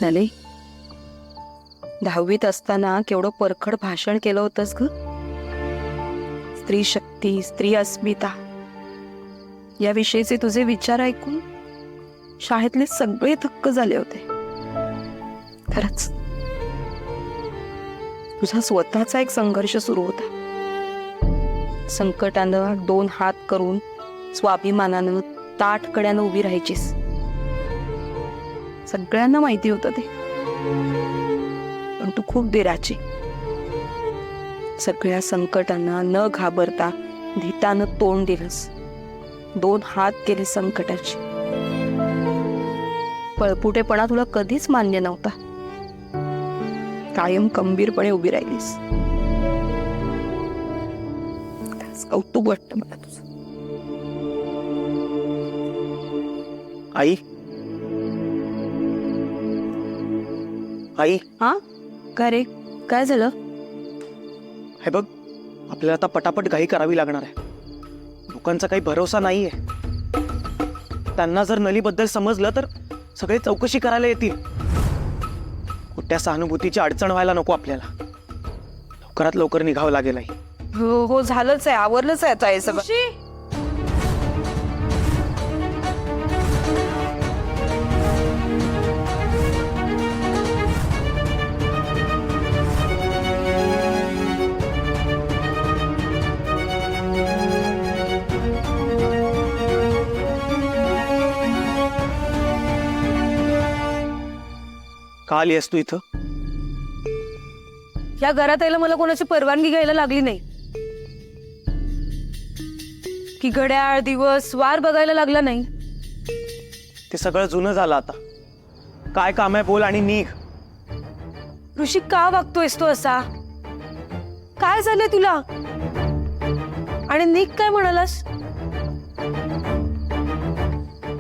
स्वप्नाली, 10वीत असताना केवढं परखड भाषण केलं होतंस ग. स्त्री शक्ती, स्त्री अस्मिता याविषयीचे तुझे विचार ऐकून शाळेतले सगळे थक्क झाले होते. खरंच तुझा स्वतःचा एक संघर्ष सुरू होता. संकटानं 2 हात करून स्वाभिमानानं ताठ कड्यानं उभी राहायचीस. सगळ्यांना माहिती होतं ते, पण तू खूप धीराची. सगळ्या संकटांना न घाबरता धीटानं तोंड दिलंस. 2 हात केले संकटाची. पळपुटेपणा तुला कधीच मान्य नव्हता. कायम खंबीरपणे उभी राहिलीस. कौतुक वाटतं मला तुझं. आई, आई, हा काय रे, काय झालं? हे बघ, आपल्याला आता पटापट घाई करावी लागणार आहे. लोकांचा काही भरोसा नाहीये. त्यांना जर नलीबद्दल समजलं तर सगळे चौकशी करायला येतील. कुठल्या सहानुभूतीची अडचण व्हायला नको आपल्याला. लवकरात लवकर निघावं लागेल आई. हो हो, झालंच आहे, आवरलंच आहे आता हे सगळं. का आली आहेस तू इथं? या घरात यायला मला कोणाची परवानगी घ्यायला लागली नाही की घड्याळ, दिवस, वार बघायला लागला नाही. ते सगळं जुनं झालं आता. काय काम आहे बोल आणि निघ. ऋषी, का वागतोयस तू असा? काय झालंय तुला? आणि निक काय म्हणालास?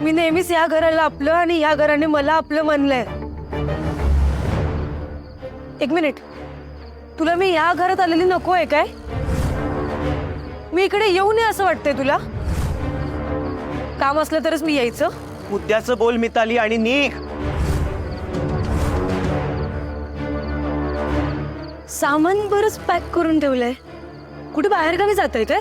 मी नेहमीच या घराला आपलं आणि या घराने मला आपलं म्हणलंय. एक मिनिट, तुला मी या घरात आलेली नको आहे काय? मी इकडे येऊ नये असं वाटतंय तुला? काम असलं तरच मी यायचं. मुद्द्याचं बोल मिताली आणि निघ. सामान बरंच पॅक करून ठेवलंय. कुठे बाहेर गावी जातोय काय?